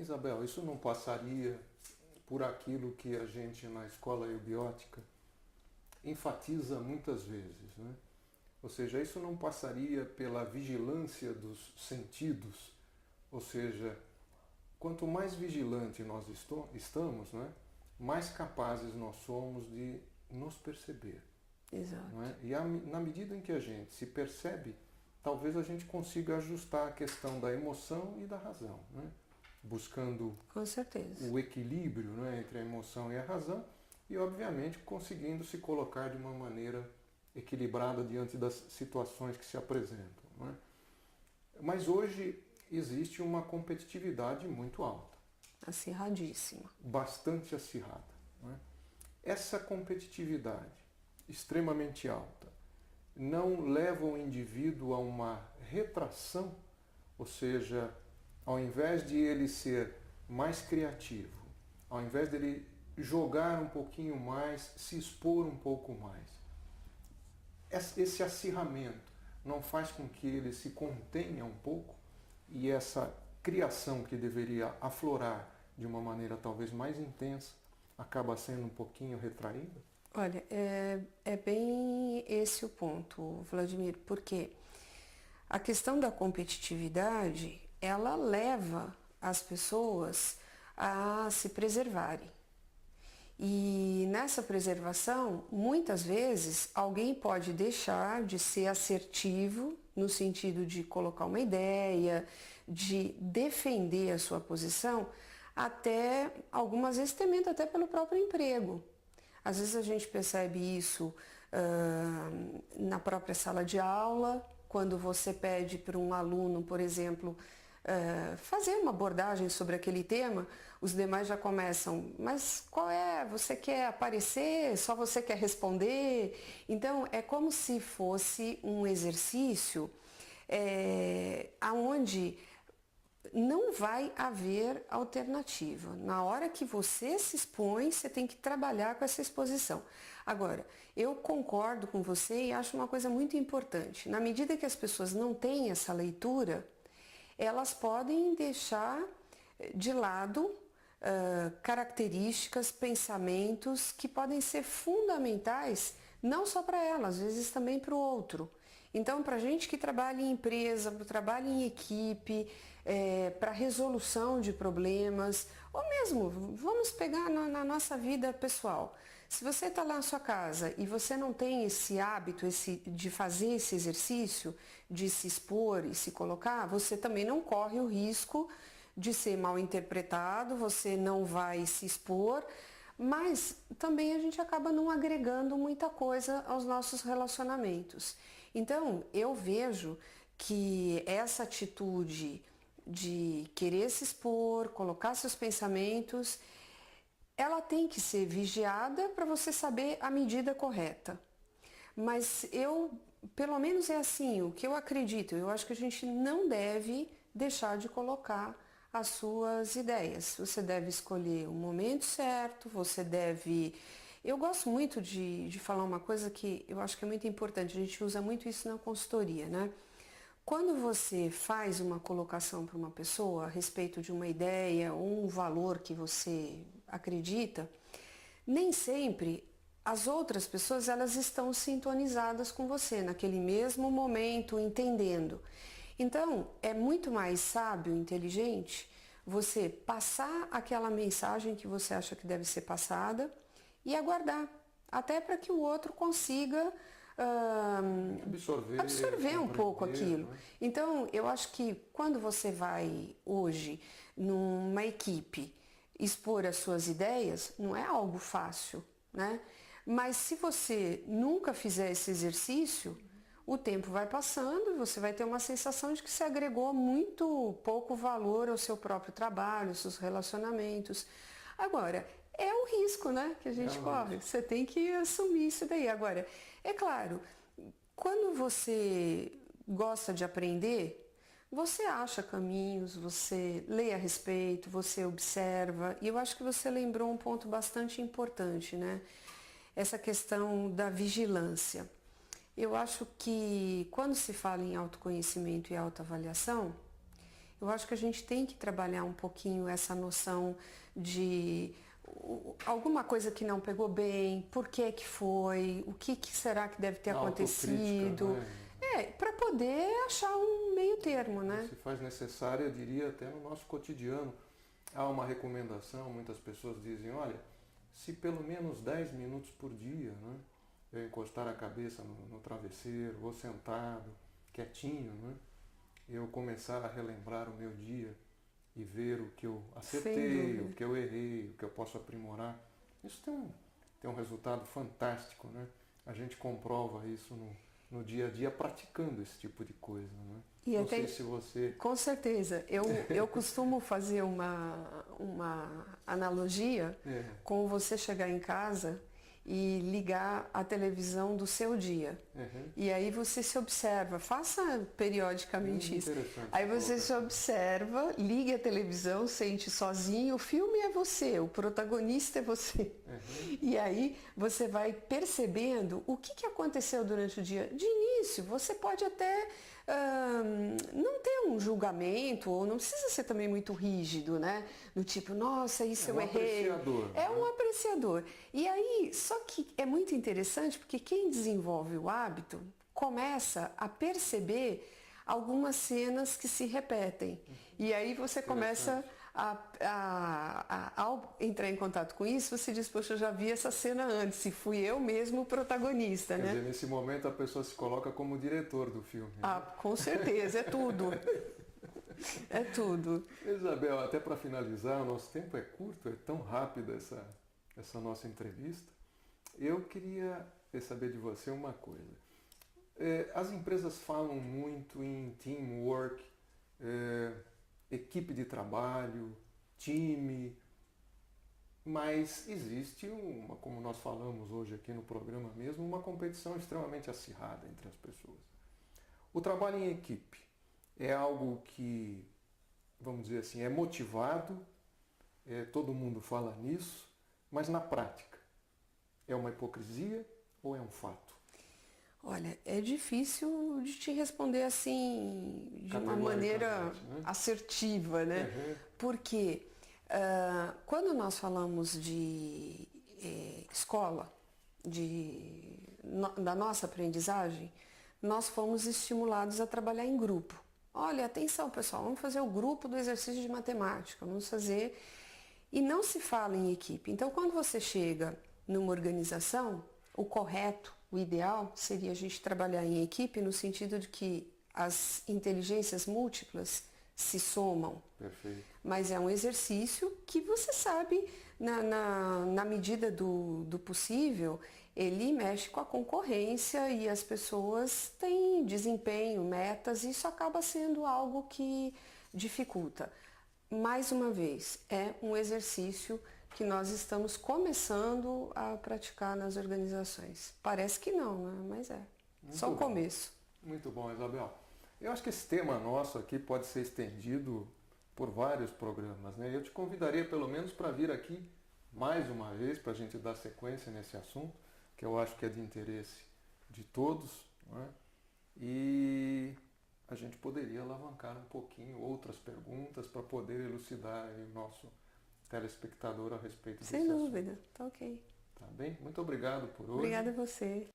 Isabel, isso não passaria por aquilo que a gente na escola eubiótica enfatiza muitas vezes, né? Ou seja, isso não passaria pela vigilância dos sentidos, ou seja, quanto mais vigilante nós estamos, né, mais capazes nós somos de nos perceber. Exato. Não é? E na medida em que a gente se percebe, talvez a gente consiga ajustar a questão da emoção e da razão, né? Buscando Com certeza. o equilíbrio, né, entre a emoção e a razão e, obviamente, conseguindo se colocar de uma maneira equilibrada diante das situações que se apresentam. Não é? Mas hoje existe uma competitividade muito alta. Acirradíssima. Bastante acirrada. Não é? Essa competitividade extremamente alta não leva o indivíduo a uma retração, ou seja, ao invés de ele ser mais criativo, ao invés de ele jogar um pouquinho mais, se expor um pouco mais. Esse acirramento não faz com que ele se contenha um pouco e essa criação que deveria aflorar de uma maneira talvez mais intensa acaba sendo um pouquinho retraída? Olha, é bem esse o ponto, Vladimir, porque a questão da competitividade, ela leva as pessoas a se preservarem. E nessa preservação, muitas vezes, alguém pode deixar de ser assertivo no sentido de colocar uma ideia, de defender a sua posição, até algumas vezes temendo até pelo próprio emprego. Às vezes a gente percebe isso na própria sala de aula, quando você pede para um aluno, por exemplo, fazer uma abordagem sobre aquele tema, os demais já começam, mas qual é? Você quer aparecer? Só você quer responder? Então é como se fosse um exercício aonde não vai haver alternativa. Na hora que você se expõe, você tem que trabalhar com essa exposição. Agora, eu concordo com você e acho uma coisa muito importante. Na medida que as pessoas não têm essa leitura, elas podem deixar de lado características, pensamentos que podem ser fundamentais, não só para elas, às vezes também para o outro. Então, para a gente que trabalha em empresa, para o trabalho em equipe, para resolução de problemas, ou mesmo, vamos pegar na nossa vida pessoal. Se você está lá na sua casa e você não tem esse hábito de fazer esse exercício, de se expor e se colocar, você também não corre o risco de ser mal interpretado, você não vai se expor, mas também a gente acaba não agregando muita coisa aos nossos relacionamentos. Então, eu vejo que essa atitude de querer se expor, colocar seus pensamentos, ela tem que ser vigiada para você saber a medida correta. Mas pelo menos é assim, o que eu acredito, eu acho que a gente não deve deixar de colocar as suas ideias. Você deve escolher o momento certo, você deve... Eu gosto muito de falar uma coisa que eu acho que é muito importante, a gente usa muito isso na consultoria, né? Quando você faz uma colocação para uma pessoa a respeito de uma ideia ou um valor que você acredita, nem sempre as outras pessoas elas estão sintonizadas com você naquele mesmo momento, entendendo. Então, é muito mais sábio, inteligente, você passar aquela mensagem que você acha que deve ser passada e aguardar, até para que o outro consiga absorver um pouco aquilo. Né? Então, eu acho que quando você vai hoje numa equipe expor as suas ideias, não é algo fácil, né? Mas se você nunca fizer esse exercício, o tempo vai passando e você vai ter uma sensação de que você agregou muito pouco valor ao seu próprio trabalho, aos seus relacionamentos. Agora, é o risco, né, que a gente corre. Você tem que assumir isso daí. Agora, é claro, quando você gosta de aprender, você acha caminhos, você lê a respeito, você observa. E eu acho que você lembrou um ponto bastante importante, né? Essa questão da vigilância. Eu acho que quando se fala em autoconhecimento e autoavaliação, Eu acho que a gente tem que trabalhar um pouquinho essa noção de alguma coisa que não pegou bem, por que que foi, o que que será que deve ter acontecido. Para poder achar um meio termo, né? Se faz necessário, eu diria, até no nosso cotidiano. Há uma recomendação, muitas pessoas dizem, olha, se pelo menos 10 minutos por dia, né, eu encostar a cabeça no travesseiro, ou sentado, quietinho, né, eu começar a relembrar o meu dia e ver o que eu acertei, o que eu errei, o que eu posso aprimorar, isso tem um resultado fantástico, né? A gente comprova isso no dia a dia praticando esse tipo de coisa, né? E não até, sei se você... Com certeza. Eu costumo fazer uma analogia com você chegar em casa e ligar a televisão do seu dia. E aí você se observa, faça periodicamente isso. Aí você se observa, liga a televisão, sente sozinho, o filme é você, o protagonista é você. E aí você vai percebendo o que aconteceu durante o dia. De início, você pode até não ter um julgamento, ou não precisa ser também muito rígido, né? Do tipo, nossa, isso eu errei. É um apreciador. E aí, só que é muito interessante porque quem desenvolve o hábito começa a perceber algumas cenas que se repetem. E aí você começa ao entrar em contato com isso, você diz, poxa, eu já vi essa cena antes, e fui eu mesmo o protagonista, né? Quer dizer, nesse momento a pessoa se coloca como diretor do filme. Ah, com certeza, é tudo. É tudo. Isabel, até para finalizar, o nosso tempo é curto, é tão rápida essa nossa entrevista. Eu queria saber de você uma coisa. As empresas falam muito em teamwork, equipe de trabalho, time, mas existe como nós falamos hoje aqui no programa mesmo, uma competição extremamente acirrada entre as pessoas. O trabalho em equipe é algo que, vamos dizer assim, é motivado, todo mundo fala nisso, mas na prática, é uma hipocrisia ou é um fato? Olha, é difícil de te responder assim, de uma maneira assertiva, né? Porque quando nós falamos de escola, da nossa aprendizagem, nós fomos estimulados a trabalhar em grupo. Olha, atenção pessoal, vamos fazer o grupo do exercício de matemática, vamos fazer... E não se fala em equipe. Então, quando você chega numa organização, o correto, o ideal seria a gente trabalhar em equipe no sentido de que as inteligências múltiplas se somam. Perfeito. Mas é um exercício que você sabe, na medida do possível, ele mexe com a concorrência e as pessoas têm desempenho, metas, e isso acaba sendo algo que dificulta. Mais uma vez, é um exercício que nós estamos começando a praticar nas organizações. Parece que não, né? Mas é. Só o começo. Muito bom, Isabel. Eu acho que esse tema nosso aqui pode ser estendido por vários programas, né? Eu te convidaria pelo menos para vir aqui mais uma vez para a gente dar sequência nesse assunto, que eu acho que é de interesse de todos, não é? E a gente poderia alavancar um pouquinho outras perguntas para poder elucidar o nosso telespectador a respeito desse assunto. Sem dúvida, tá ok. Tá bem? Muito obrigado por hoje. Obrigada a você.